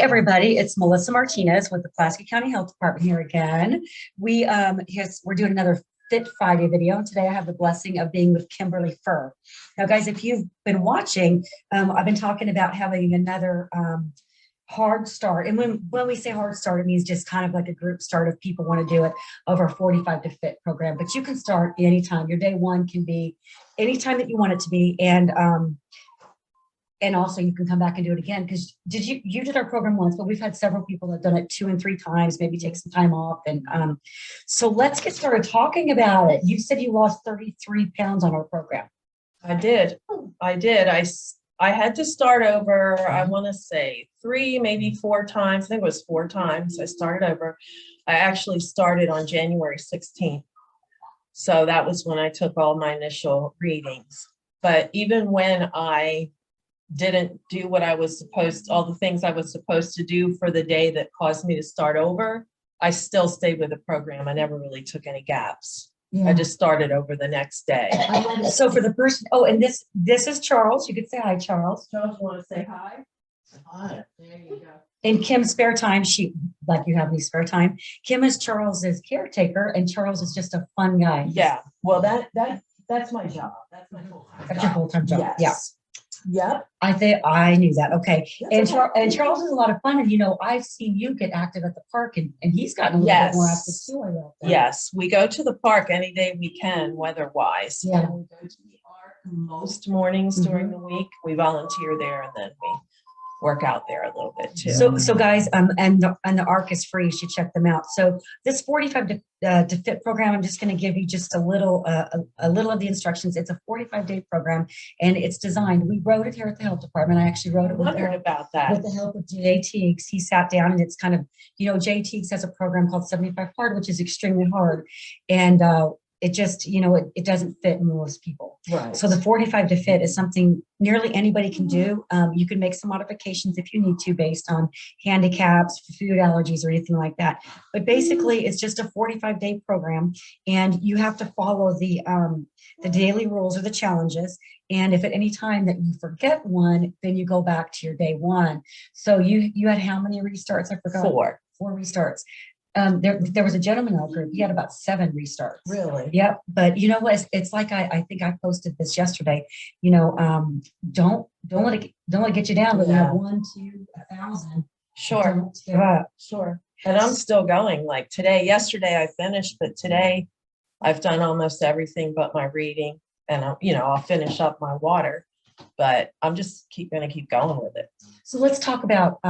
everybody, it's Melissa Martinez with the Pulaski County Health Department here again. We're doing another Fit Friday video. And today I have the blessing of being with Kimberly Fuhr. Now, guys, if you've been watching, I've been talking about having another hard start. And when we say hard start, it means just kind of like a group start if people want to do it of our 45 to Fit program. But you can start anytime. Your day one can be anytime that you want it to be. And also you can come back and do it again, because you did our program once, but we've had several people that have done it 2 and 3 times, maybe take some time off. And so let's get started talking about it. You said you lost 33 pounds on our program. I did. I had to start over, I want to say 3, maybe 4 times. I think it was 4 times I started over. I actually started on January 16th. So that was when I took all my initial readings. But even when I didn't do what I was all the things I was supposed to do for the day that caused me to start over, I still stayed with the program. I never really took any gaps. Yeah. I just started over the next day. So for the person, and this is Charles. You could say hi, Charles. Charles, you want to say hi? Hi. There you go. In Kim's spare time, like you have any spare time, Kim is Charles's caretaker, and Charles is just a fun guy. Yeah. Well, that's my job. That's my full-time job. That's your full-time job. Yes. Yeah. Yep. I knew that. Okay. And Charles is a lot of fun. And, I've seen you get active at the park, and he's gotten a little bit more active too. Yes. We go to the park any day we can, weather-wise. Yeah. We go to the park most mornings during the week. We volunteer there, and then we work out there a little bit too. So guys, and the ARC is free. You should check them out. So this 45 to Fit program, I'm just going to give you just a little of the instructions. It's a 45-day program, and it's designed. We wrote it here at the health department. I actually wrote it with the help of Jay Teagues. He sat down, and it's kind of, Jay Teagues has a program called 75 Hard, which is extremely hard, and it just, it doesn't fit most people. Right. So the 45 to Fit is something nearly anybody can do. You can make some modifications if you need to based on handicaps, food allergies, or anything like that. But basically, it's just a 45-day program, and you have to follow the daily rules or the challenges. And if at any time that you forget one, then you go back to your day one. So you had how many restarts? I forgot. 4. 4 restarts. There was a gentleman in our group. He had about 7 restarts. Really? Yep. But you know what? It's like I think I posted this yesterday. Don't let it get you down. When you have 1, 2, 1,000. Sure. Don't give up. Sure. And I'm still going. Like yesterday I finished, but today I've done almost everything but my reading, and I'll finish up my water. But I'm just going to keep going with it. So let's talk about.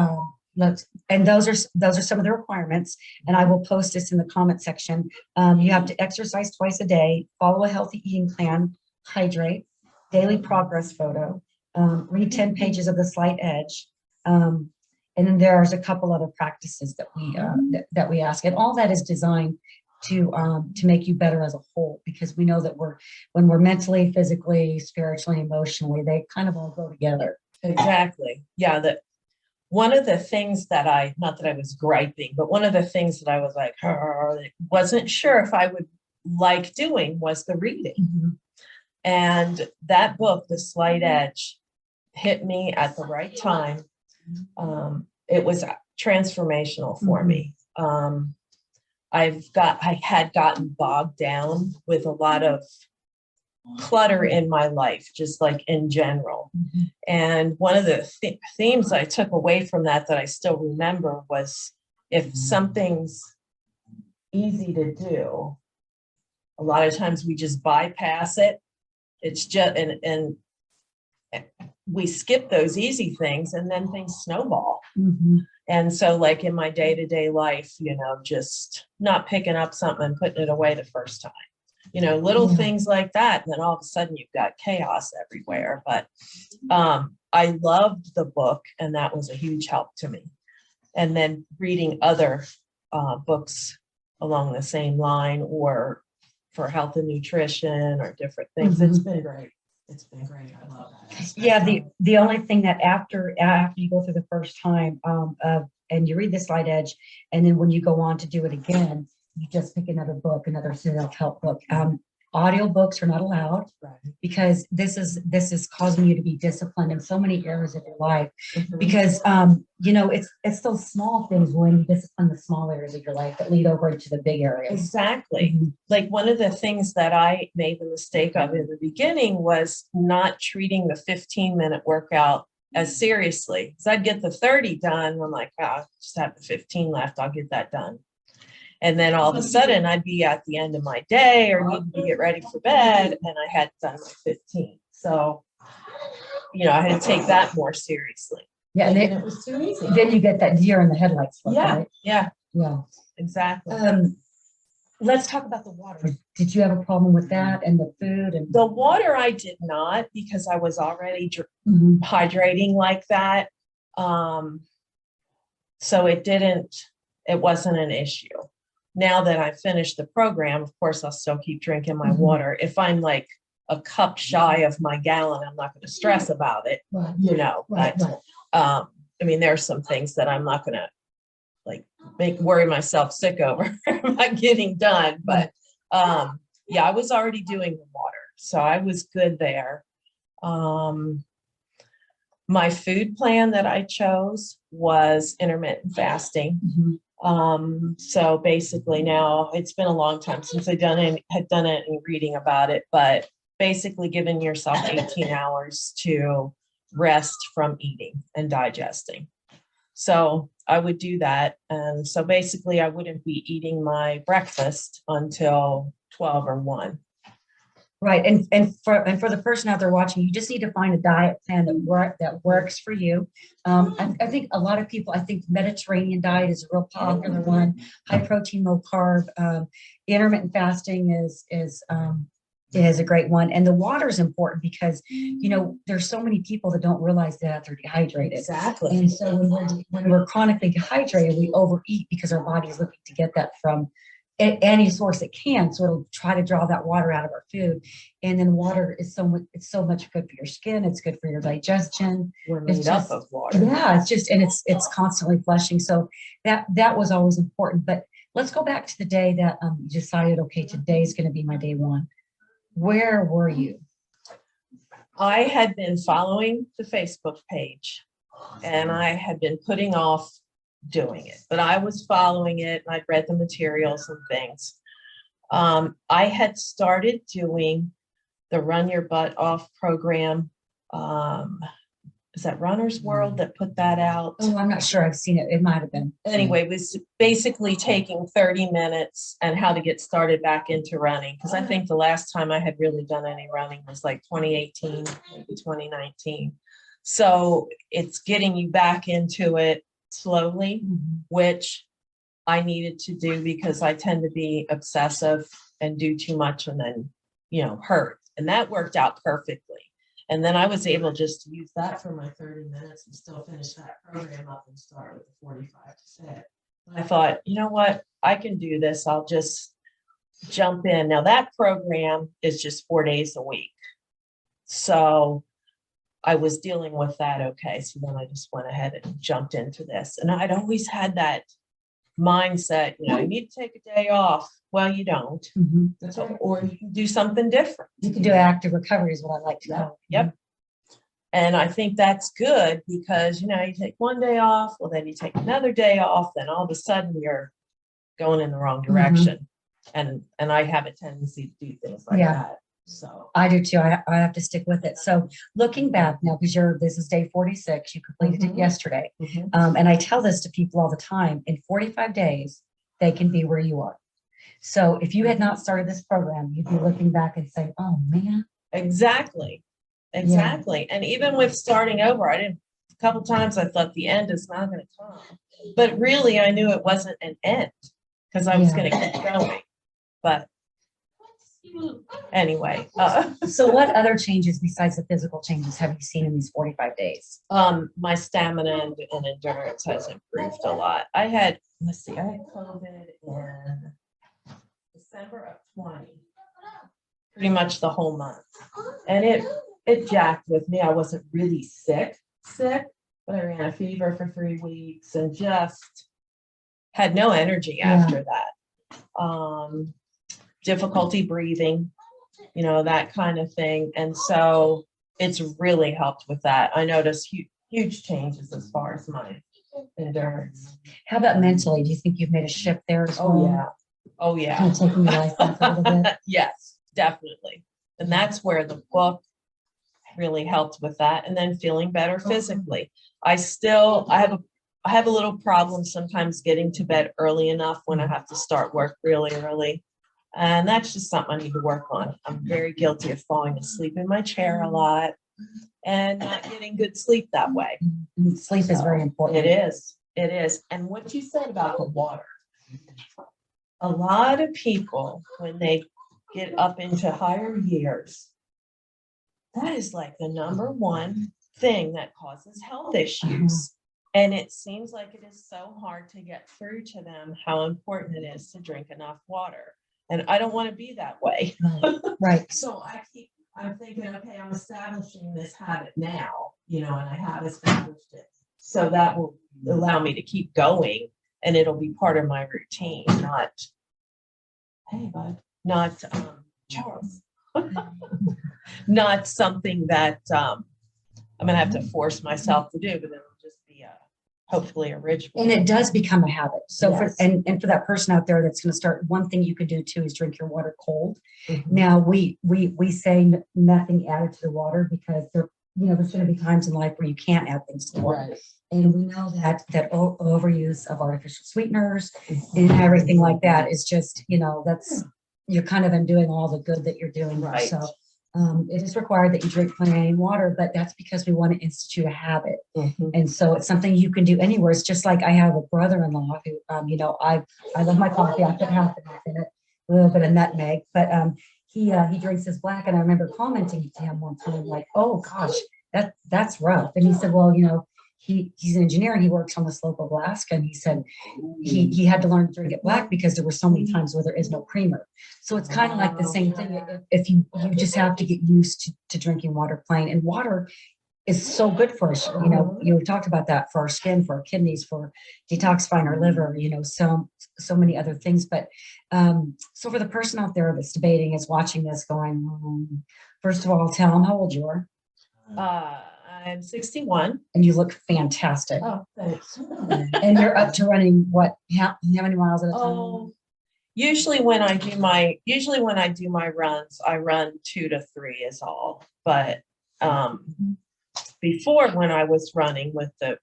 And those are some of the requirements, and I will post this in the comment section. You have to exercise twice a day, follow a healthy eating plan, hydrate, daily progress photo, read 10 pages of The Slight Edge, and then there's a couple other practices that we ask, and all that is designed to make you better as a whole, because we know that when we're mentally, physically, spiritually, emotionally, they kind of all go together. Exactly. Yeah. One of the things that not that I was griping, but one of the things that I was like, wasn't sure if I would like doing was the reading. Mm-hmm. And that book, The Slight Edge, hit me at the right time. It was transformational for me. I had gotten bogged down with a lot of clutter in my life, just like in general. Mm-hmm. And one of the themes I took away from that I still remember was, if something's easy to do, a lot of times we just bypass it. It's just, and we skip those easy things, and then things snowball. Mm-hmm. And so like in my day-to-day life, just not picking up something and putting it away the first time. Little things like that. And then all of a sudden you've got chaos everywhere. But I loved the book, and that was a huge help to me. And then reading other books along the same line, or for health and nutrition, or different things. Mm-hmm. It's been great. It's been great. I love that. Yeah. The only thing that after you go through the first time and you read The Slight Edge, and then when you go on to do it again, you just pick another book, another self-help book. Audiobooks are not allowed Right. because this is causing you to be disciplined in so many areas of your life. Mhm. Because it's those small things when you discipline the small areas of your life that lead over into the big areas. Exactly. Mhm. Like one of the things that I made the mistake of in the beginning was not treating the 15-minute workout as seriously. So I'd get the 30 done. I'm like, I just have the 15 left. I'll get that done. And then all of a sudden I'd be at the end of my day or needing to get ready for bed and I had done my 15. So, I had to take that more seriously. Yeah, and it was too easy. then you get that deer in the headlights look, Yeah, right? yeah, Yeah. exactly. Let's talk about the water. Did you have a problem with that and the food and The water I did not because I was already Mhm. hydrating like that. So it wasn't an issue. Now that I finished the program, of course, I'll still keep drinking my Mhm. water. If I'm like a cup shy of my gallon, I'm not going to stress about it, Right. but Right. there are some things that I'm not going to like worry myself sick over not getting done. But I was already doing the water, so I was good there. My food plan that I chose was intermittent fasting. Mhm. So basically now it's been a long time since I had done any reading about it, but basically giving yourself 18 hours to rest from eating and digesting. So I would do that. And so basically I wouldn't be eating my breakfast until 12 or 1. Right. And for the person out there watching, you just need to find a diet plan that works for you. I think a lot of people, I think Mediterranean diet is a real popular one. High protein, low carb. Intermittent fasting is a great one. And the water is important because there's so many people that don't realize that they're dehydrated. Exactly. And so when we're chronically dehydrated, we overeat because our body is looking to get that from any source it can. So it'll try to draw that water out of our food. And then water is it's so much good for your skin. It's good for your digestion. We're made up of water. Yeah, it's constantly flushing. So that was always important. But let's go back to the day that you decided, okay, today's going to be my day one. Where were you? I had been following the Facebook page and I had been putting off doing it, but I was following it and I'd read the materials and things. I had started doing the Run Your Butt Off program. Is that Runner's World that put that out? Oh, I'm not sure. I've seen it. It might have been. Anyway, it was basically taking 30 minutes and how to get started back into running. Because I think the last time I had really done any running was like 2018, maybe 2019. So it's getting you back into it slowly, which I needed to do because I tend to be obsessive and do too much and then, hurt. And that worked out perfectly. And then I was able just to use that for my 30 minutes and still finish that program up and start with the 45 to set. I thought, you know what, I can do this. I'll just jump in. Now that program is just 4 days a week. So I was dealing with that. Okay. So then I just went ahead and jumped into this. And I'd always had that mindset, you need to take a day off. Well, you don't. That's right. Or you can do something different. You can do active recovery is what I like to call it. Yep. And I think that's good because, you take one day off, well, then you take another day off, then all of a sudden you're going in the wrong direction. And I have a tendency to do things like that. So I do too. I have to stick with it. So looking back now, because this is day 46, you completed it yesterday. And I tell this to people all the time, in 45 days, they can be where you are. So if you had not started this program, you'd be looking back and saying, oh man. Exactly. And even with starting over, a couple times I thought the end is not going to come, but really I knew it wasn't an end because I was going to keep going. But anyway. So what other changes besides the physical changes have you seen in these 45 days? My stamina and endurance has improved a lot. I had COVID in December of 20, pretty much the whole month. And it jacked with me. I wasn't really sick, but I ran a fever for 3 weeks and just had no energy after that. Difficulty breathing. that kind of thing. And so it's really helped with that. I noticed huge changes as far as my endurance. How about mentally? Do you think you've made a shift there as well? Oh, yeah. Kind of taking your life back a little bit? Yes, definitely. And that's where the book really helped with that. And then feeling better physically. I have a little problem sometimes getting to bed early enough when I have to start work really early. And that's just something I need to work on. I'm very guilty of falling asleep in my chair a lot and not getting good sleep that way. Sleep is very important. It is. It is. And what you said about the water, a lot of people, when they get up into higher years, that is like the number one thing that causes health issues. And it seems like it is so hard to get through to them how important it is to drink enough water. And I don't want to be that way. Right. So I'm thinking, okay, I'm establishing this habit now, and I have established it. So that will allow me to keep going, and it'll be part of my routine, not, hey, bud, not Charles. Not something that I'm going to have to force myself to do, but it'll just be hopefully a ritual. And it does become a habit. So Yes. for that person out there that's going to start, one thing you could do too is drink your water cold. Mm-hmm. Now we say nothing added to the water because there's going to be times in life where you can't add things to the water. Right. And we know that overuse of artificial sweeteners and everything like that is just, that's, you're kind of undoing all the good that you're doing. Right. So it is required that you drink plenty of water, but that's because we want to institute a habit. Mm-hmm. And so it's something you can do anywhere. It's just like I have a brother-in-law who, I love my coffee. I put half in it, a little bit of nutmeg, but he drinks his black. And I remember commenting to him one time, like, oh gosh, that's rough. And he said, well, he's an engineer and he works on the slope of Alaska. And he said he had to learn to drink it black because there were so many times where there is no creamer. So it's kind of like the same thing. If you just have to get used to drinking water plain, and water is so good for us. You talked about that for our skin, for our kidneys, for detoxifying our liver, so many other things. But so for the person out there that's debating, is watching this going, first of all, tell them how old you are. I'm 61. And you look fantastic. Oh, thanks. And you're up to running what? How many miles at a time? Oh, usually when I do my runs, I run 2 to 3 is all. But before, when I was running with the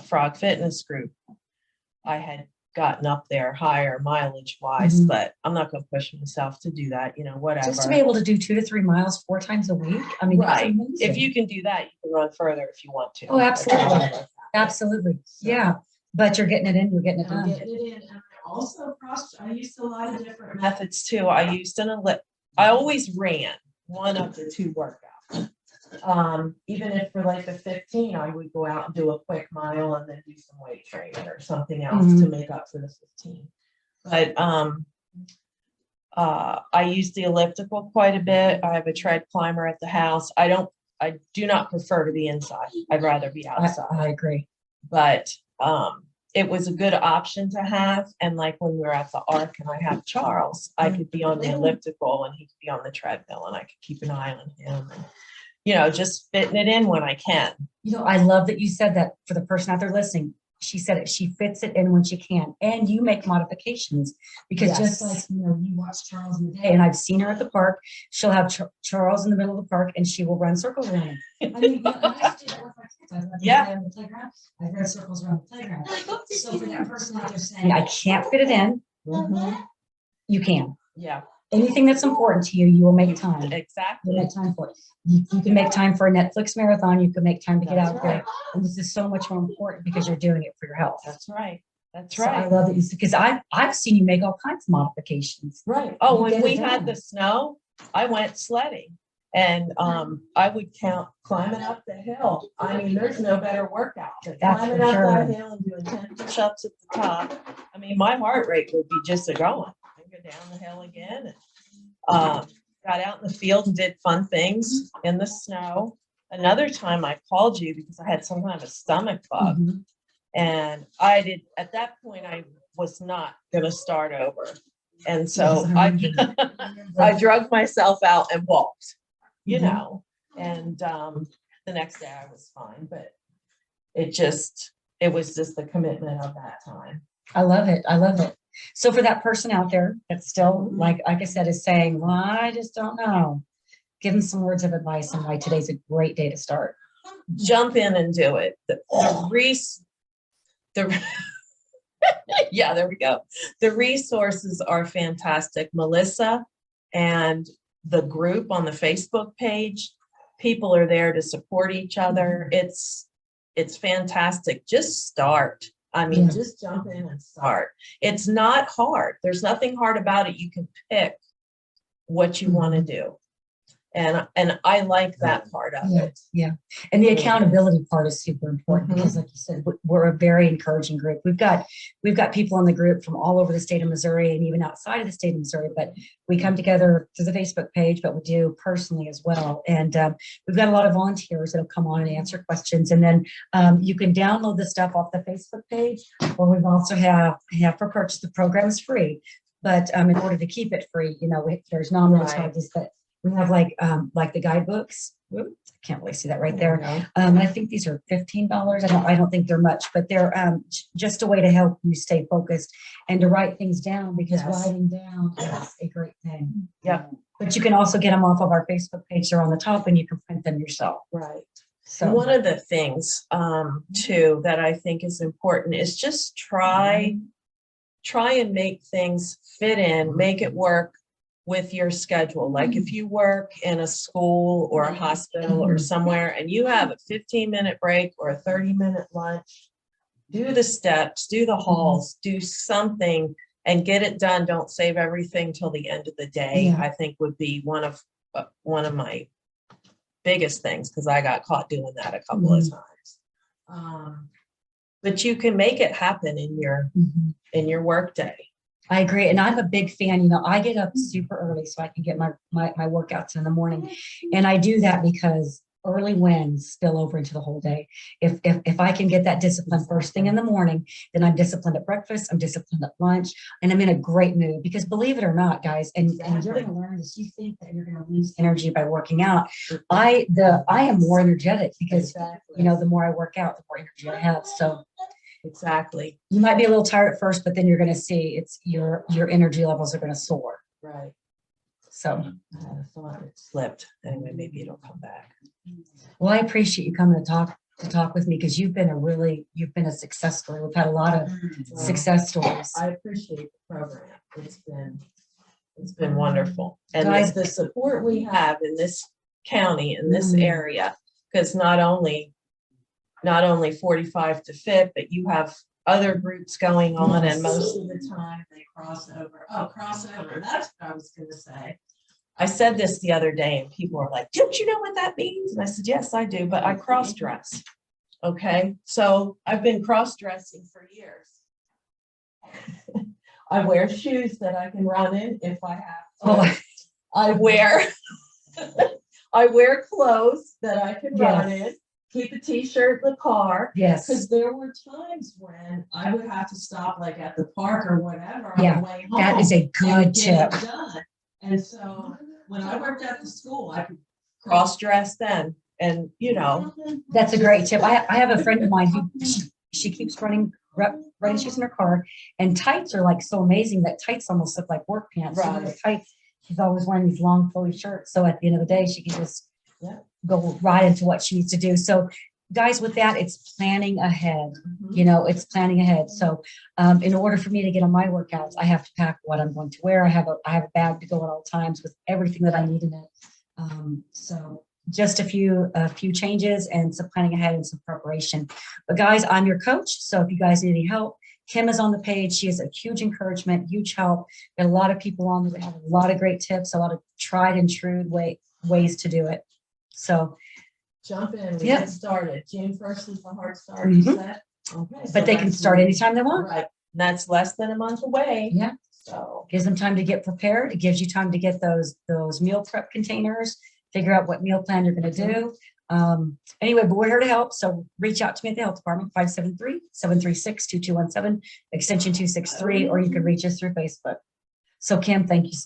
Frog Fitness group, I had gotten up there higher mileage wise, but I'm not going to push myself to do that, whatever. Just to be able to do 2 to 3 miles 4 times a week. I mean, right. If you can do that, you can run further if you want to. Oh, absolutely. Absolutely. Yeah. But you're getting it in, you're getting it done. I'm getting it in. And I used a lot of different methods too. I always ran 1 of the 2 workouts. Even if for like the 15, I would go out and do a quick mile and then do some weight training or something else to make up for the 15. But I use the elliptical quite a bit. I have a tread climber at the house. I do not prefer to be inside. I'd rather be outside. I agree. But it was a good option to have. And like when we were at the Ark and I have Charles, I could be on the elliptical and he could be on the treadmill and I could keep an eye on him. And, just fitting it in when I can. I love that you said that for the person out there listening. She said it, she fits it in when she can. And you make modifications because just like, you watch Charles in the day, and I've seen her at the park. She'll have Charles in the middle of the park and she will run circles around him. I mean, I used to do that with my kids. On the playground. I run circles around the playground. So for that person out there saying, I can't fit it in, you can. Yeah. Anything that's important to you, you will make time. Exactly. You'll make time for it. You can make time for a Netflix marathon. You can make time to get out there. And this is so much more important because you're doing it for your health. That's right. That's So right. I love that because I've seen you make all kinds of modifications. Right. Oh, when we had the snow, I went sledding and I would count climbing up the hill. I mean, there's no better workout than climbing up that hill and doing 10 push-ups at the top. I mean, my heart rate would be just going. Go down the hill again and got out in the field and did fun things in the snow. Another time I called you because I had some kind of a stomach bug and at that point I was not going to start over. And so Yes, I remember. drug myself out and walked, you Mhm. know, and the next day I was fine, but it was just the commitment of that time. I love it. I love it. So for that person out there that's still, Mhm. like I said, is saying, well, I just don't know. Give them some words of advice on why today's a great day to start. Jump in and do it. The yeah, there we go. The resources are fantastic. Melissa and the group on the Facebook page, people are there to support each other. It's fantastic. Just start. I mean, Yeah. just jump in and start. It's not hard. There's nothing hard about it. You can pick what you want to do. And I like that part of Yeah, it. yeah. And the accountability part is super important because, like you said, we're a very encouraging group. We've got people in the group from all over the state of Missouri and even outside of the state of Missouri, but we come together through the Facebook page, but we do personally as well. And we've got a lot of volunteers that'll come on and answer questions. And then you can download the stuff off the Facebook page, or we've also have for purchase. The program is free, but in order to keep it free, you know, there's nominal charges, but we have like the guidebooks. Whoop, I can't really see that right there. I think these are $15. I don't think they're much, but they're just a way to help you stay focused and to write things down, because writing down is a great thing. Yep. But you can also get them off of our Facebook page. They're on the top and you can print them yourself. Right. So one of the things too that I think is important is just try and make things fit in, make it work with your schedule. Like if you work in a school or a hospital or somewhere and you have a 15-minute break or a 30-minute lunch, do the steps, do the halls, do something and get it done. Don't save everything till the end of the day. I think would be one of my biggest things, because I got caught doing that a couple of times. But you can make it happen in your work day. I agree. And I'm a big fan. You know, I get up super early so I can get my workouts in the morning. And I do that because early wins spill over into the whole day. If I can get that discipline first thing in the morning, then I'm disciplined at breakfast, I'm disciplined at lunch, and I'm in a great mood. Because believe it or not, guys, and you're going to learn this, you think that you're going to lose energy by working out. I am more energetic because, you know, the more I work out, the more energy I have. So exactly. You might be a little tired at first, but then you're going to see it's your energy levels are going to soar. Right. So I had a thought it slipped. Anyway, maybe it'll come back. Well, I appreciate you coming to talk with me, because you've been a success story. We've had a lot of success stories. I appreciate the program. It's been wonderful. And Guys, the support we have in this county, in this area, because not only 45 to Fit, but you have other groups going on, and most of the time they cross over. That's what I was going to say. I said this the other day and people are like, don't you know what that means? And I said, yes, I do, but I cross dress. Okay. So I've been cross dressing for years. I wear shoes that I can run in if I have to. I wear clothes that I can run in. Keep a t-shirt in the car. Yes. Because there were times when I would have to stop like at the park or whatever on the way home. That is a good tip. And so when I worked at the school, I could cross dress then. And you know. That's a great tip. I have a friend of mine who she keeps running shoes in her car, and tights are like so amazing that tights almost look like work pants. Right. So the tights, she's always wearing these long flowy shirts. So at the end of the day, she can just go right into what she needs to do. So guys, with that, it's planning ahead. You know, it's planning ahead. So in order for me to get on my workouts, I have to pack what I'm going to wear. I have a bag to go at all times with everything that I need in it. So just a few changes and some planning ahead and some preparation. But guys, I'm your coach. So if you guys need any help, Kim is on the page. She is a huge encouragement, huge help. Got a lot of people on there that have a lot of great tips, a lot of tried and true ways to do it. So jump in. We get started. June 1st is the hard start. You said? Okay. But they can start anytime they want. Right. That's less than a month away. Yeah. So gives them time to get prepared. It gives you time to get those meal prep containers, figure out what meal plan you're going to do. Anyway, but we're here to help. So reach out to me at the health department, 573-736-2217, extension 263, or you can reach us through Facebook. So Kim, thank you so